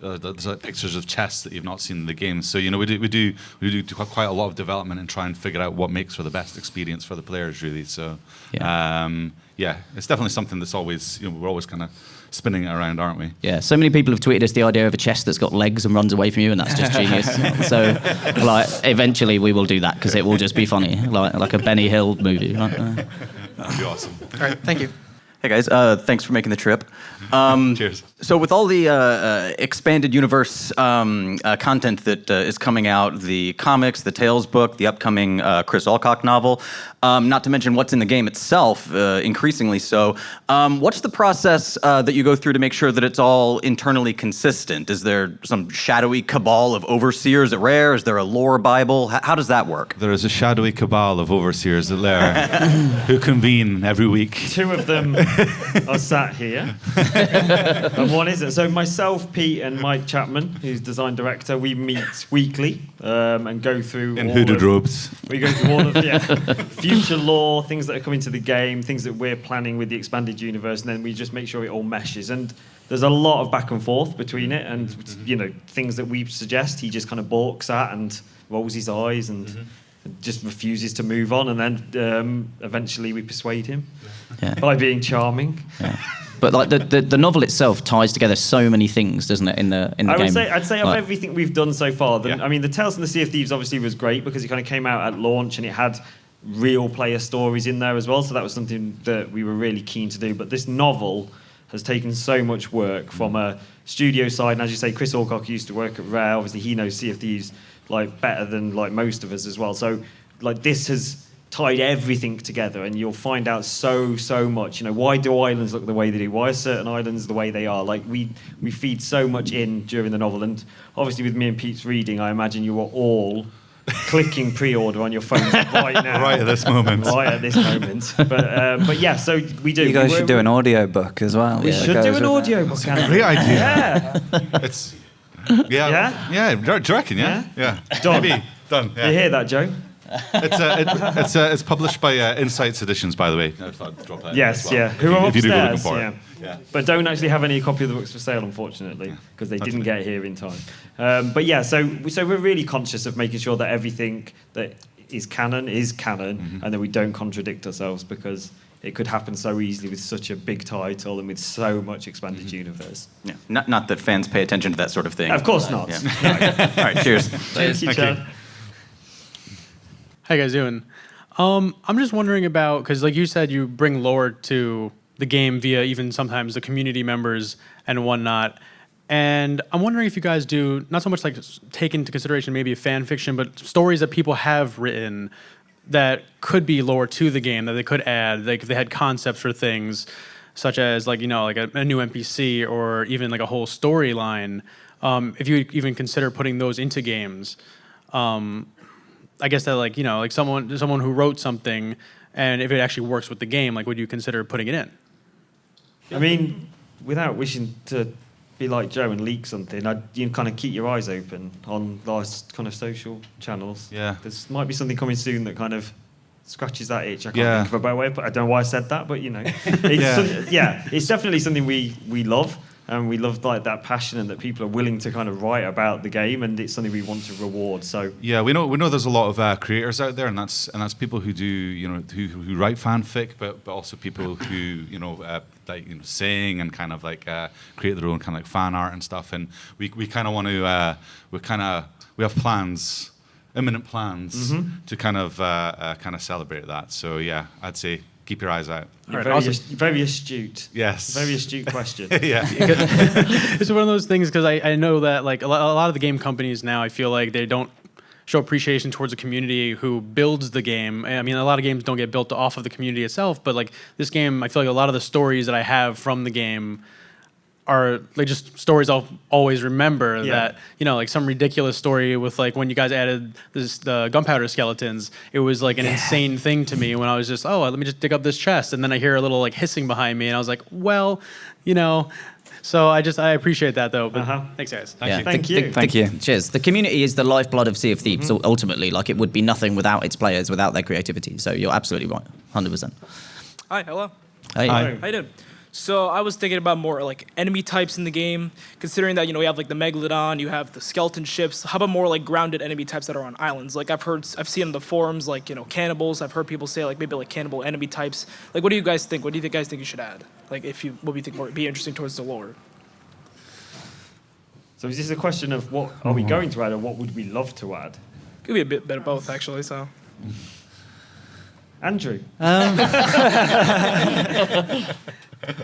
[SPEAKER 1] there's pictures of chests that you've not seen in the game. So we do quite a lot of development and try and figure out what makes for the best experience for the players, really. So it's definitely something that's always we're always kind of spinning it around, aren't we?
[SPEAKER 4] Yeah, so many people have tweeted us the idea of a chest that's got legs and runs away from you, and that's just genius. So, eventually we will do that because it will just be funny, like a Benny Hill movie. Right?
[SPEAKER 1] That'd be awesome.
[SPEAKER 9] All right, thank you.
[SPEAKER 10] Hey guys, thanks for making the trip.
[SPEAKER 1] Cheers.
[SPEAKER 10] So with all the expanded universe content that is coming out, the comics, the Tales book, the upcoming Chris Alcock novel, not to mention what's in the game itself, increasingly so, what's the process that you go through to make sure that it's all internally consistent? Is there some shadowy cabal of overseers at Rare? Is there a lore Bible? How does that work?
[SPEAKER 1] There is a shadowy cabal of overseers at Rare who convene every week.
[SPEAKER 2] 2 of them are sat here. And one isn't. So myself, Pete, and Mike Chapman, who's design director, we meet weekly and go through
[SPEAKER 1] In hooded robes.
[SPEAKER 2] We go through all of future lore, things that are coming to the game, things that we're planning with the expanded universe, and then we just make sure it all meshes. And there's a lot of back and forth between it, and things that we suggest, he just kind of balks at and rolls his eyes and just refuses to move on, and then eventually we persuade him by being charming.
[SPEAKER 4] Yeah. But like the novel itself ties together so many things, doesn't it? In the game.
[SPEAKER 2] I'd say of everything we've done so far. I mean, the Tales from the Sea of Thieves obviously was great because it kind of came out at launch and it had real player stories in there as well. So that was something that we were really keen to do. But this novel has taken so much work from a studio side, and as you say, Chris Alcock used to work at Rare. Obviously, he knows Sea of Thieves like better than like most of us as well. So like this has tied everything together, and you'll find out so much. Why do islands look the way they do? Why are certain islands the way they are? Like we feed so much in during the novel, and obviously with me and Pete's reading, I imagine you were all clicking pre-order on your phones right now.
[SPEAKER 1] Right at this moment.
[SPEAKER 2] Right at this moment. But yeah, so we do.
[SPEAKER 5] You guys should do an audio book as well.
[SPEAKER 2] We should do an audio book.
[SPEAKER 1] Great idea.
[SPEAKER 2] Yeah.
[SPEAKER 1] It's yeah. Do you reckon? Yeah.
[SPEAKER 2] Done.
[SPEAKER 1] Maybe done. Yeah.
[SPEAKER 2] You hear that, Joe?
[SPEAKER 1] It's published by Insights Editions, by the way. I thought I'd drop that in
[SPEAKER 2] Yes,
[SPEAKER 1] as well.
[SPEAKER 2] Who are
[SPEAKER 1] if you do go looking
[SPEAKER 2] upstairs,
[SPEAKER 1] for it. Yeah.
[SPEAKER 2] But don't actually have any copy of the books for sale, unfortunately, because they didn't get here in time. But yeah, so we're really conscious of making sure that everything that is canon, and that we don't contradict ourselves, because it could happen so easily with such a big title and with so much expanded universe.
[SPEAKER 10] Yeah. Not that fans pay attention to that sort of thing.
[SPEAKER 2] Of course not.
[SPEAKER 10] Yeah. All right, cheers.
[SPEAKER 2] Thank you, Chad.
[SPEAKER 11] How you guys doing? I'm just wondering about, because like you said, you bring lore to the game via even sometimes the community members and whatnot. And I'm wondering if you guys do, not so much like take into consideration maybe a fan fiction, but stories that people have written that could be lore to the game that they could add, like if they had concepts for things such as like, like a new NPC or even like a whole storyline. If you would even consider putting those into games. I guess that like someone who wrote something, and if it actually works with the game, like would you consider putting it in?
[SPEAKER 2] I mean, without wishing to be like Joe and leak something, you kind of keep your eyes open on last kind of social channels.
[SPEAKER 1] Yeah.
[SPEAKER 2] There might be something coming soon that kind of scratches that itch. I can't think of a better way, but I don't know why I said that, but it's definitely something we love. And we love like that passion and that people are willing to kind of write about the game, and it's something we want to reward. So
[SPEAKER 1] yeah, we know there's a lot of creators out there, and that's people who do who write fanfic, but also people who sing and kind of like create their own kind of like fan art and stuff. And we kind of want to we have plans, imminent plans to kind of celebrate that. So yeah, I'd say keep your eyes out.
[SPEAKER 2] Very astute.
[SPEAKER 1] Yes.
[SPEAKER 2] Very astute question.
[SPEAKER 1] Yeah.
[SPEAKER 11] It's one of those things because I know that like a lot of the game companies now, I feel like they don't show appreciation towards the community who builds the game. I mean, a lot of games don't get built off of the community itself, but like this game, I feel like a lot of the stories that I have from the game are like just stories I'll always remember. That like some ridiculous story with like when you guys added the Gunpowder Skeletons, it was like an insane thing to me when I was just let me just dig up this chest, and then I hear a little like hissing behind me, and I was like, well, so I appreciate that though. But thanks guys.
[SPEAKER 2] Thank you.
[SPEAKER 4] Thank you. Cheers. The community is the lifeblood of Sea of Thieves. Ultimately, like it would be nothing without its players, without their creativity. So you're absolutely right, 100%.
[SPEAKER 12] Hi, hello.
[SPEAKER 4] Hey.
[SPEAKER 2] Hi.
[SPEAKER 12] How you doing? So I was thinking about more like enemy types in the game, considering that we have like the Megalodon, you have the skeleton ships. How about more like grounded enemy types that are on islands? Like I've seen in the forums like cannibals. I've heard people say like maybe like cannibal enemy types. Like what do you guys think? What do you guys think you should add? Like what do you think would be interesting towards the lore?
[SPEAKER 2] So is this a question of what are we going to add, or what would we love to add?
[SPEAKER 12] Could be a bit of both actually. So.
[SPEAKER 2] Andrew.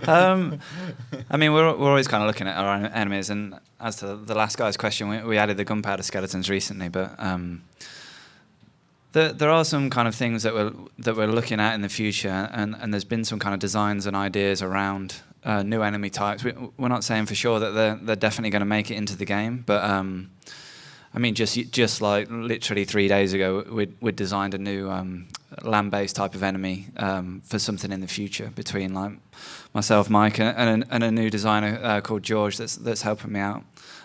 [SPEAKER 5] I mean, we're always kind of looking at our own enemies, and as to the last guy's question, we added the Gunpowder Skeletons recently, but there are some kind of things that we're looking at in the future, and there's been some kind of designs and ideas around new enemy types. We're not saying for sure that they're definitely going to make it into the game, but I mean, just like literally 3 days ago, we designed a new land-based type of enemy for something in the future between like myself, Mike, and a new designer called George that's helping me out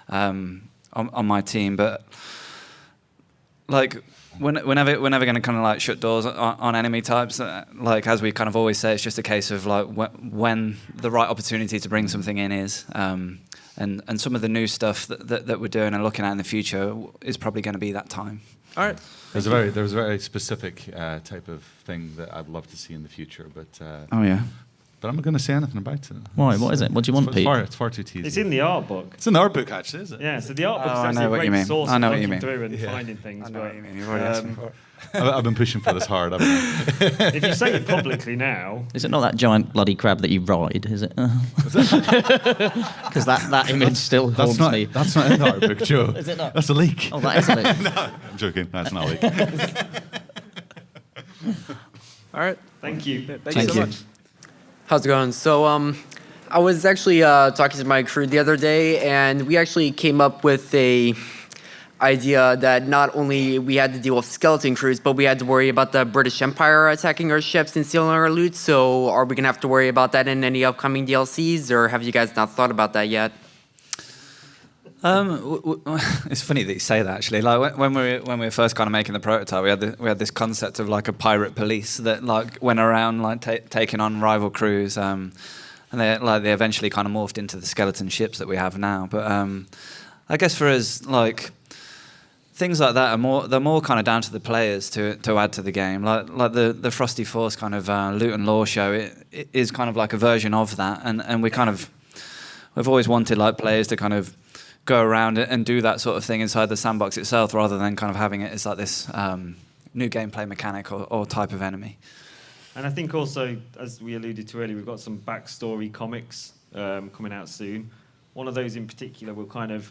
[SPEAKER 5] on my team. But like we're never going to kind of like shut doors on enemy types. Like as we kind of always say, it's just a case of like when the right opportunity to bring something in is. And some of the new stuff that we're doing and looking at in the future is probably going to be that time.
[SPEAKER 12] All right.
[SPEAKER 1] There's a very specific type of thing that I'd love to see in the future, but
[SPEAKER 5] Oh yeah.
[SPEAKER 1] but I'm not going to say anything about it.
[SPEAKER 13] Why? What is it? What do you want, Pete?
[SPEAKER 1] It's far too teasy.
[SPEAKER 2] It's in the art book.
[SPEAKER 1] It's in the art book, actually, is it?
[SPEAKER 2] Yeah, so the art book
[SPEAKER 5] Oh, I
[SPEAKER 2] is
[SPEAKER 5] know
[SPEAKER 2] actually a
[SPEAKER 5] what you
[SPEAKER 2] great
[SPEAKER 5] mean.
[SPEAKER 2] source
[SPEAKER 5] I know
[SPEAKER 2] of
[SPEAKER 5] what you
[SPEAKER 2] looking
[SPEAKER 5] mean.
[SPEAKER 2] through and
[SPEAKER 1] Yeah.
[SPEAKER 2] finding things.
[SPEAKER 5] I know
[SPEAKER 2] but,
[SPEAKER 5] what you mean. You've already asked me for it.
[SPEAKER 1] I've been pushing for this hard, haven't I?
[SPEAKER 2] if you say it publicly now,
[SPEAKER 13] Is it not that giant bloody crab that you ride? Is it? Because that image still haunts me.
[SPEAKER 1] That's not in the art book, Joe.
[SPEAKER 13] Is it not?
[SPEAKER 1] That's a leak.
[SPEAKER 13] Oh, that is a leak.
[SPEAKER 1] No, I'm joking. That's not a leak.
[SPEAKER 12] All right.
[SPEAKER 2] thank you.
[SPEAKER 12] Thank you so much.
[SPEAKER 14] How's it going? So, I was actually talking to my crew the other day, and we actually came up with a idea that not only we had to deal with skeleton crews, but we had to worry about the British Empire attacking our ships and stealing our loot. So, are we gonna have to worry about that in any upcoming DLCs, or have you guys not thought about that yet?
[SPEAKER 5] It's funny that you say that actually. Like when we were first kind of making the prototype, we had this concept of like a pirate police that like went around like taking on rival crews, and they eventually kind of morphed into the skeleton ships that we have now. But I guess for us, like things like that they're more kind of down to the players to add to the game. Like the Frosty Force kind of loot and lore show, it is kind of like a version of that, and we've always wanted like players to kind of go around and do that sort of thing inside the sandbox itself, rather than kind of having it as like this new gameplay mechanic or type of enemy.
[SPEAKER 2] And I think also, as we alluded to earlier, we've got some backstory comics coming out soon. One of those in particular will kind of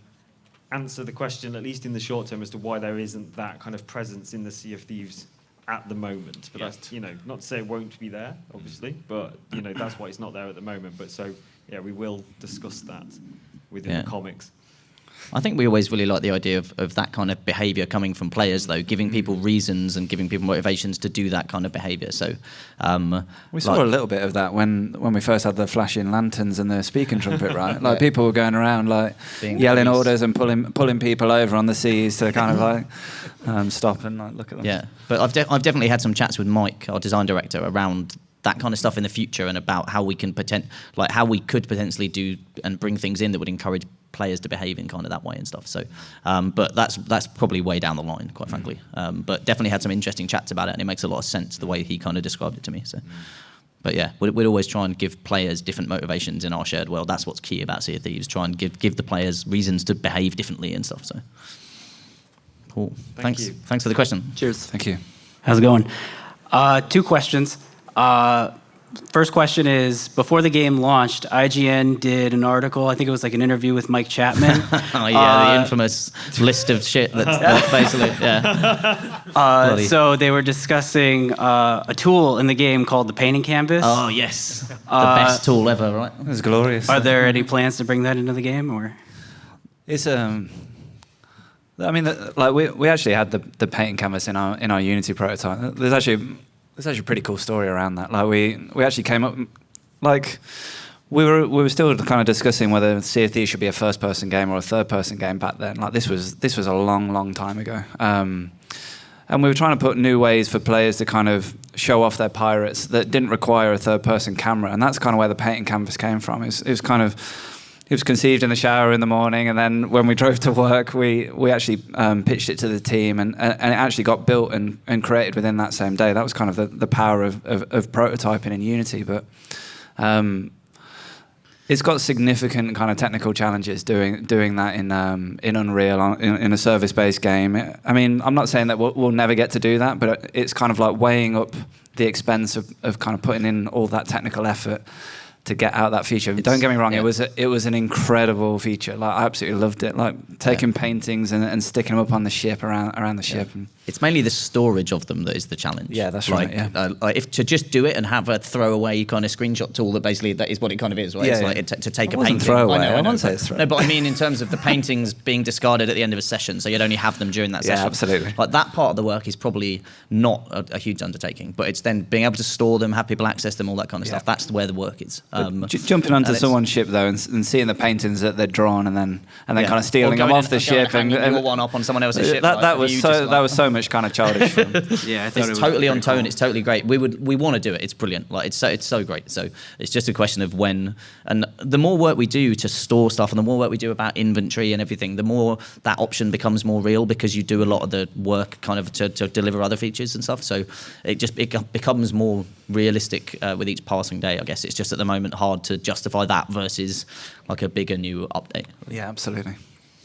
[SPEAKER 2] answer the question, at least in the short term, as to why there isn't that kind of presence in the Sea of Thieves at the moment. But that's, not to say it won't be there, obviously, but, that's why it's not there at the moment. But so, yeah, we will discuss that within the comics.
[SPEAKER 13] I think we always really like the idea of that kind of behaviour coming from players, though, giving people reasons and giving people motivations to do that kind of behaviour. So
[SPEAKER 5] we saw a little bit of that when we first had the flashing lanterns and the speaking trumpet, right? Like people were going around like yelling orders and pulling people over on the seas to kind of like stop and like look at them.
[SPEAKER 13] Yeah, but I've definitely had some chats with Mike, our design director, around that kind of stuff in the future and about how we can how we could potentially do and bring things in that would encourage players to behave in kind of that way and stuff. So, but that's probably way down the line, quite frankly. But definitely had some interesting chats about it, and it makes a lot of sense the way he kind of described it to me. So, but yeah, we'd always try and give players different motivations in our shared world. That's what's key about Sea of Thieves. Try and give the players reasons to behave differently and stuff. So, cool. Thanks for the question.
[SPEAKER 14] Cheers.
[SPEAKER 5] Thank you.
[SPEAKER 15] How's it going? 2 questions. First question is, before the game launched, IGN did an article, I think it was like an interview with Mike Chapman.
[SPEAKER 13] Oh yeah, the infamous list of shit that's basically, yeah.
[SPEAKER 15] So they were discussing a tool in the game called the painting canvas.
[SPEAKER 13] Oh yes, the best tool ever, right?
[SPEAKER 5] It was glorious.
[SPEAKER 15] Are there any plans to bring that into the game, or?
[SPEAKER 5] It's I mean, like we actually had the painting canvas in our Unity prototype. There's actually a pretty cool story around that. Like we actually came up, like we were still kind of discussing whether Sea of Thieves should be a first-person game or a third-person game back then. Like this was a long time ago, and we were trying to put new ways for players to kind of show off their pirates that didn't require a third-person camera, and that's kind of where the painting canvas came from. It was conceived in the shower in the morning, and then when we drove to work, we actually pitched it to the team, and it actually got built and created within that same day. That was kind of the power of prototyping in Unity, but it's got significant kind of technical challenges doing that in Unreal in a service-based game. I mean, I'm not saying that we'll never get to do that, but it's kind of like weighing up the expense of kind of putting in all that technical effort to get out that feature. Don't get me wrong, it was an incredible feature. Like I absolutely loved it. Like taking paintings and sticking them up on the ship around the ship. And
[SPEAKER 13] it's mainly the storage of them that is the challenge.
[SPEAKER 5] Yeah, that's right. Yeah.
[SPEAKER 13] Like if to just do it and have a throwaway kind of screenshot tool that basically that is what it kind of is, right?
[SPEAKER 5] Yeah,
[SPEAKER 13] it's
[SPEAKER 5] yeah.
[SPEAKER 13] like to take
[SPEAKER 5] It
[SPEAKER 13] a
[SPEAKER 5] wasn't
[SPEAKER 13] painting.
[SPEAKER 5] throwaway.
[SPEAKER 13] I
[SPEAKER 5] I
[SPEAKER 13] know,
[SPEAKER 5] won't say it's throwaway.
[SPEAKER 13] No, but I mean in terms of the paintings being discarded at the end of a session, so you'd only have them during that
[SPEAKER 5] Yeah,
[SPEAKER 13] session.
[SPEAKER 5] absolutely.
[SPEAKER 13] Like that part of the work is probably not a huge undertaking, but it's then being able to store them, have people access them, all that kind of stuff. That's where the work is.
[SPEAKER 5] Jumping onto someone's ship though and seeing the paintings that they're drawn and then kind of stealing them off the ship
[SPEAKER 13] and your one up on someone else's ship.
[SPEAKER 5] That was so much kind of childish fun.
[SPEAKER 15] Yeah, I thought
[SPEAKER 13] it's totally on tone. Cool. It's totally great. We want to do it. It's brilliant. Like it's so great. So it's just a question of when. And the more work we do to store stuff, and the more work we do about inventory and everything, the more that option becomes more real because you do a lot of the work kind of to deliver other features and stuff. So it becomes more realistic with each passing day. I guess it's just at the moment hard to justify that versus like a bigger new update.
[SPEAKER 5] Yeah, absolutely.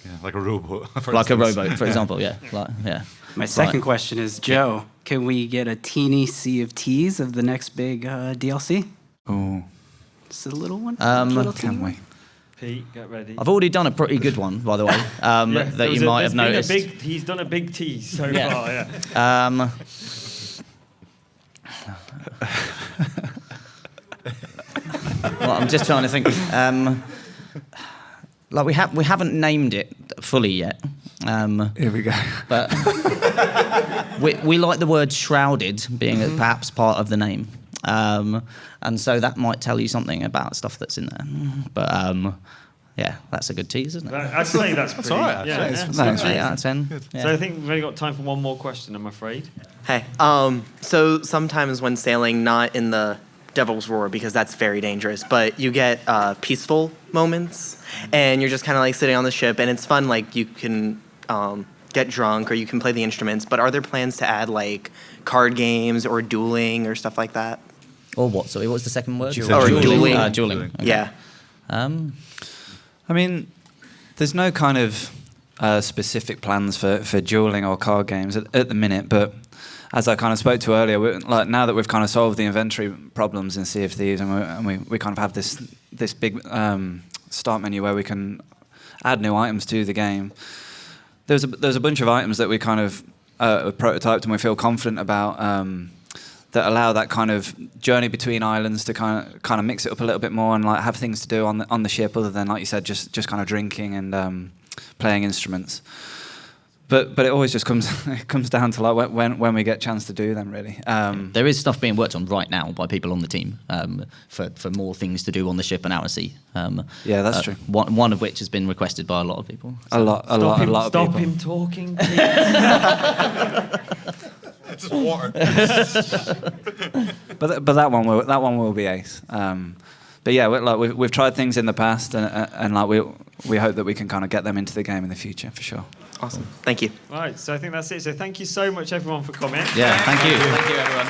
[SPEAKER 1] Yeah, like a rowboat.
[SPEAKER 13] Like a rowboat, for example. Yeah. Yeah.
[SPEAKER 15] My second question is, Joe, can we get a teeny Sea of Teas of the next big DLC?
[SPEAKER 5] Oh.
[SPEAKER 15] Just a little one?
[SPEAKER 5] Can we?
[SPEAKER 2] Pete, get ready.
[SPEAKER 13] I've already done a pretty good one, by the way, that you might have noticed.
[SPEAKER 2] He's done a big tease so far, yeah.
[SPEAKER 13] Well, I'm just trying to think. Like we haven't named it fully yet.
[SPEAKER 5] Here we go.
[SPEAKER 13] But we like the word shrouded being perhaps part of the name, and so that might tell you something about stuff that's in there. But yeah, that's a good tease, isn't it?
[SPEAKER 2] I'd say that's pretty.
[SPEAKER 1] all right,
[SPEAKER 2] Yeah,
[SPEAKER 1] actually.
[SPEAKER 2] yeah.
[SPEAKER 13] It's 8 out of 10. Yeah.
[SPEAKER 2] So I think we've only got time for one more question, I'm afraid.
[SPEAKER 16] Hey, so sometimes when sailing, not in the Devil's Roar because that's very dangerous, but you get peaceful moments, and you're just kind of like sitting on the ship, and it's fun. Like you can get drunk or you can play the instruments. But are there plans to add like card games or dueling or stuff like that?
[SPEAKER 13] Or what? Sorry, what's the second word?
[SPEAKER 16] Dueling.
[SPEAKER 13] Dueling. Okay.
[SPEAKER 16] Yeah.
[SPEAKER 5] I mean, there's no kind of specific plans for dueling or card games at the minute, but as I kind of spoke to earlier, like now that we've kind of solved the inventory problems in Sea of Thieves, and we kind of have this big start menu where we can add new items to the game. There's a bunch of items that we kind of prototyped and we feel confident about that allow that kind of journey between islands to kind of mix it up a little bit more and like have things to do on the ship other than, like you said, just kind of drinking and playing instruments. But it always just comes down to like when we get a chance to do them, really.
[SPEAKER 13] There is stuff being worked on right now by people on the team for more things to do on the ship and out at sea.
[SPEAKER 5] Yeah, that's true.
[SPEAKER 13] One of which has been requested by a lot of people.
[SPEAKER 5] So. A lot of people.
[SPEAKER 2] Stop him talking.
[SPEAKER 1] Just water.
[SPEAKER 5] but that one will be ace. But yeah, we've tried things in the past, and like we hope that we can kind of get them into the game in the future for sure.
[SPEAKER 16] Awesome. Thank you.
[SPEAKER 2] Right, so I think that's it. So thank you so much, everyone, for coming.
[SPEAKER 13] Yeah, thank you. Thank you, everyone.